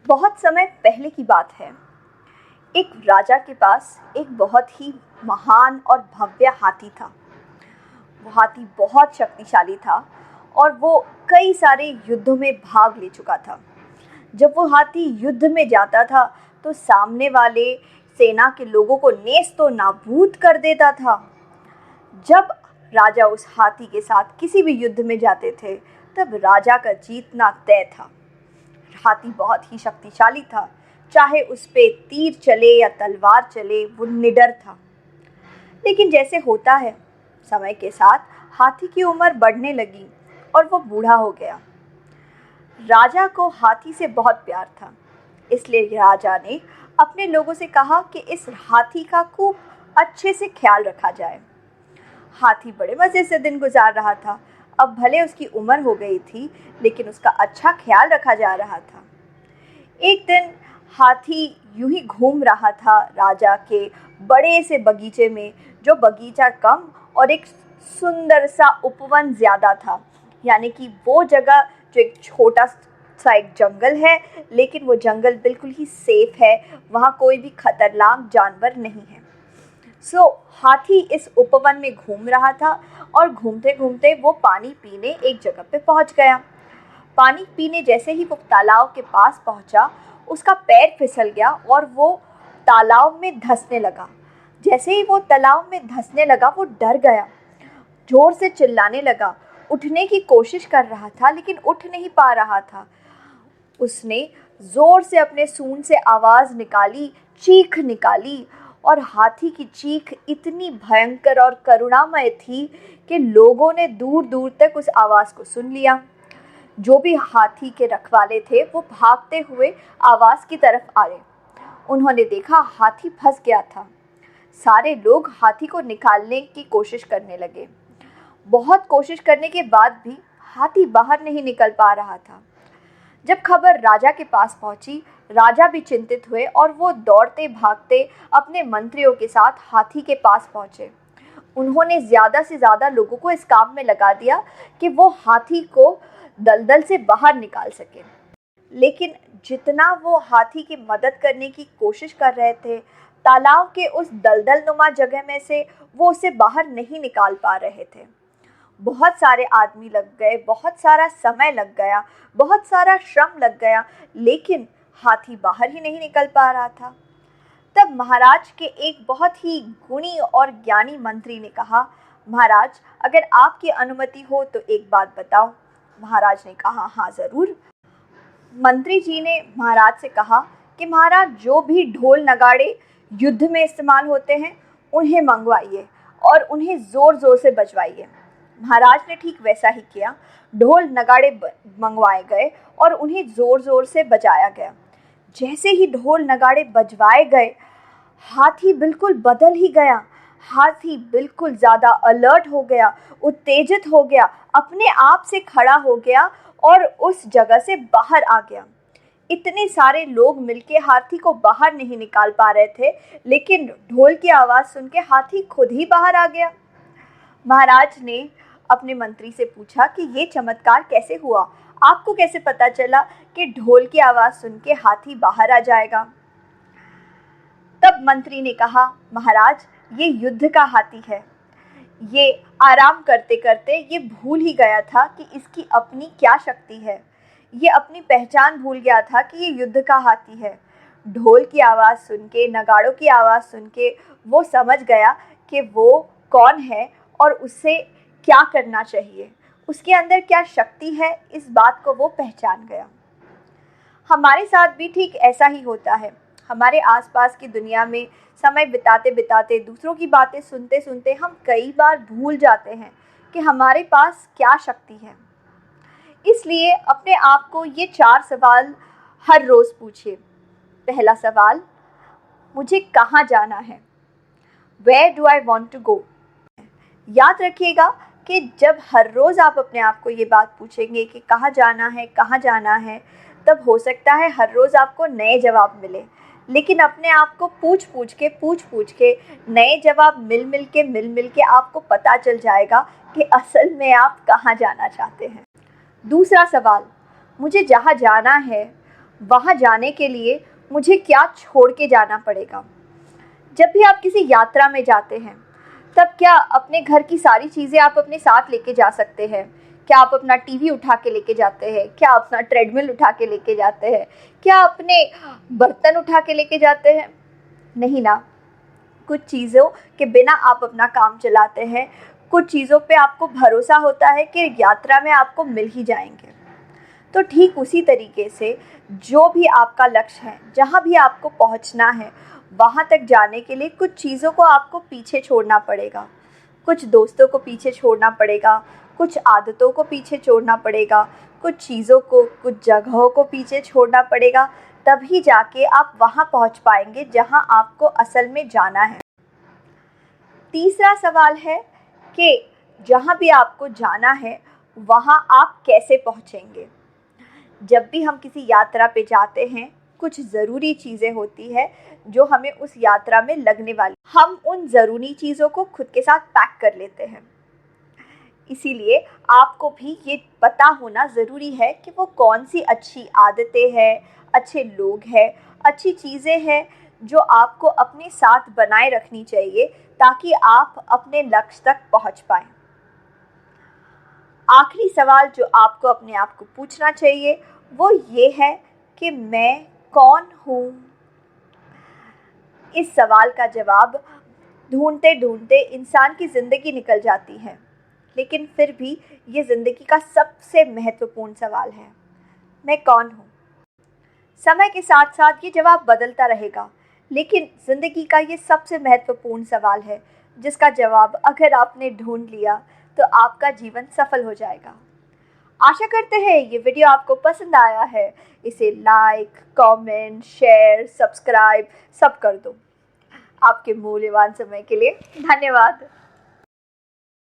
बहुत समय पहले की बात है। एक राजा के पास एक बहुत ही महान और भव्य हाथी था। वो हाथी बहुत शक्तिशाली था और वो कई सारे युद्धों में भाग ले चुका था। जब वो हाथी युद्ध में जाता था तो सामने वाले सेना के लोगों को नेस्तो नाबूद कर देता था। जब राजा उस हाथी के साथ किसी भी युद्ध में जाते थे तब राजा का जीतना तय था। हाथी बहुत ही शक्तिशाली था, चाहे उस पे तीर चले या तलवार चले, वो निडर था। लेकिन जैसे होता है, समय के साथ हाथी की उम्र बढ़ने लगी और वो बूढ़ा हो गया। राजा को हाथी से बहुत प्यार था, इसलिए राजा ने अपने लोगों से कहा कि इस हाथी का खूब अच्छे से ख्याल रखा जाए। हाथी बड़े मज़े से दिन गुजार रहा था। अब भले उसकी उम्र हो गई थी, लेकिन उसका अच्छा ख्याल रखा जा रहा था। एक दिन हाथी यूं ही घूम रहा था राजा के बड़े से बगीचे में, जो बगीचा कम और एक सुंदर सा उपवन ज़्यादा था। यानी कि वो जगह जो एक छोटा सा एक जंगल है, लेकिन वो जंगल बिल्कुल ही सेफ है, वहाँ कोई भी खतरनाक जानवर नहीं है। हाथी इस उपवन में घूम रहा था और घूमते घूमते वो पानी पीने एक जगह पे पहुंच गया। पानी पीने जैसे ही वो तालाब के पास पहुंचा, उसका पैर फिसल गया और वो तालाब में धंसने लगा। जैसे ही वो तालाब में धंसने लगा, वो डर गया, जोर से चिल्लाने लगा, उठने की कोशिश कर रहा था लेकिन उठ नहीं पा रहा था। उसने जोर से अपने सूंड से आवाज़ निकाली, चीख निकाली, और हाथी की चीख इतनी भयंकर और करुणामय थी कि लोगों ने दूर दूर तक उस आवाज़ को सुन लिया। जो भी हाथी के रखवाले थे वो भागते हुए आवाज़ की तरफ आए। उन्होंने देखा हाथी फंस गया था। सारे लोग हाथी को निकालने की कोशिश करने लगे। बहुत कोशिश करने के बाद भी हाथी बाहर नहीं निकल पा रहा था। जब खबर राजा के पास पहुंची, राजा भी चिंतित हुए और वो दौड़ते भागते अपने मंत्रियों के साथ हाथी के पास पहुंचे। उन्होंने ज़्यादा से ज़्यादा लोगों को इस काम में लगा दिया कि वो हाथी को दलदल से बाहर निकाल सके। लेकिन जितना वो हाथी की मदद करने की कोशिश कर रहे थे, तालाब के उस दलदल नुमा जगह में से वो उसे बाहर नहीं निकाल पा रहे थे। बहुत सारे आदमी लग गए, बहुत सारा समय लग गया, बहुत सारा श्रम लग गया, लेकिन हाथी बाहर ही नहीं निकल पा रहा था। तब महाराज के एक बहुत ही गुणी और ज्ञानी मंत्री ने कहा, महाराज, अगर आपकी अनुमति हो तो एक बात बताओ। महाराज ने कहा, हाँ ज़रूर। मंत्री जी ने महाराज से कहा कि महाराज, जो भी ढोल नगाड़े युद्ध में इस्तेमाल होते हैं उन्हें मंगवाइए और उन्हें ज़ोर ज़ोर से बजवाइए। महाराज ने ठीक वैसा ही किया। ढोल नगाड़े मंगवाए गए और उन्हें ज़ोर ज़ोर से बजाया गया। जैसे ही ढोल नगाड़े बजवाए गए, हाथी बिल्कुल बदल ही गया। हाथी बिल्कुल ज़्यादा अलर्ट हो गया, उत्तेजित हो गया, अपने आप से खड़ा हो गया और उस जगह से बाहर आ गया। इतने सारे लोग मिलके हाथी को बाहर नहीं निकाल पा रहे थे, लेकिन ढोल की आवाज़ सुन के हाथी खुद ही बाहर आ गया। महाराज ने अपने मंत्री से पूछा कि ये चमत्कार कैसे हुआ? आपको कैसे पता चला कि ढोल की आवाज़ सुन के हाथी बाहर आ जाएगा? तब मंत्री ने कहा, महाराज, ये युद्ध का हाथी है। ये आराम करते करते ये भूल ही गया था कि इसकी अपनी क्या शक्ति है। ये अपनी पहचान भूल गया था कि ये युद्ध का हाथी है। ढोल की आवाज़ सुन के, नगाड़ों की आवाज़ सुन के वो समझ गया कि वो कौन है और उससे क्या करना चाहिए, उसके अंदर क्या शक्ति है। इस बात को वो पहचान गया। हमारे साथ भी ठीक ऐसा ही होता है। हमारे आसपास की दुनिया में समय बिताते बिताते, दूसरों की बातें सुनते सुनते हम कई बार भूल जाते हैं कि हमारे पास क्या शक्ति है। इसलिए अपने आप को ये 4 सवाल हर रोज़ पूछिए। पहला सवाल, मुझे कहाँ जाना है? Where do I want to go? याद रखिएगा कि जब हर रोज़ आप अपने आप को ये बात पूछेंगे कि कहाँ जाना है, कहाँ जाना है, तब हो सकता है हर रोज़ आपको नए जवाब मिले। लेकिन अपने आप को पूछ पूछ के नए जवाब मिल मिल के आपको पता चल जाएगा कि असल में आप कहाँ जाना चाहते हैं। दूसरा सवाल, मुझे जहाँ जाना है वहाँ जाने के लिए मुझे क्या छोड़ के जाना पड़ेगा। जब भी आप किसी यात्रा में जाते हैं, तब क्या अपने घर की सारी चीज़ें आप अपने साथ लेके जा सकते हैं? क्या आप अपना टीवी उठा के लेके जाते हैं? क्या अपना ट्रेडमिल उठा के लेके जाते हैं? क्या अपने बर्तन उठा के लेके जाते हैं? नहीं ना। कुछ चीज़ों के बिना आप अपना काम चलाते हैं। कुछ चीज़ों पे आपको भरोसा होता है कि यात्रा में आपको मिल ही जाएंगे। तो ठीक उसी तरीके से जो भी आपका लक्ष्य है, जहाँ भी आपको पहुँचना है, वहाँ तक जाने के लिए कुछ चीज़ों को आपको पीछे छोड़ना पड़ेगा। कुछ दोस्तों को पीछे छोड़ना पड़ेगा, कुछ आदतों को पीछे छोड़ना पड़ेगा, कुछ चीज़ों को, कुछ जगहों को पीछे छोड़ना पड़ेगा। तभी जाके आप वहाँ पहुँच पाएंगे जहाँ आपको असल में जाना है। तीसरा सवाल है कि जहाँ भी आपको जाना है, वहाँ आप कैसे पहुँचेंगे? जब भी हम किसी यात्रा पे जाते हैं, कुछ ज़रूरी चीज़ें होती है जो हमें उस यात्रा में लगने वाली। हम उन ज़रूरी चीज़ों को खुद के साथ पैक कर लेते हैं। इसीलिए आपको भी ये पता होना ज़रूरी है कि वो कौन सी अच्छी आदतें हैं, अच्छे लोग हैं, अच्छी चीज़ें हैं जो आपको अपने साथ बनाए रखनी चाहिए ताकि आप अपने लक्ष्य तक पहुंच पाएं। आखिरी सवाल जो आपको अपने आप को पूछना चाहिए वो ये है कि मैं कौन हूँ? इस सवाल का जवाब ढूंढते ढूंढते इंसान की ज़िंदगी निकल जाती है, लेकिन फिर भी ये ज़िंदगी का सबसे महत्वपूर्ण सवाल है, मैं कौन हूँ? समय के साथ साथ ये जवाब बदलता रहेगा, लेकिन ज़िंदगी का ये सबसे महत्वपूर्ण सवाल है जिसका जवाब अगर आपने ढूंढ लिया तो आपका जीवन सफल हो जाएगा। आशा करते हैं ये वीडियो आपको पसंद आया है। इसे लाइक, कमेंट, शेयर, सब्सक्राइब सब कर दो। आपके मूल्यवान समय के लिए धन्यवाद।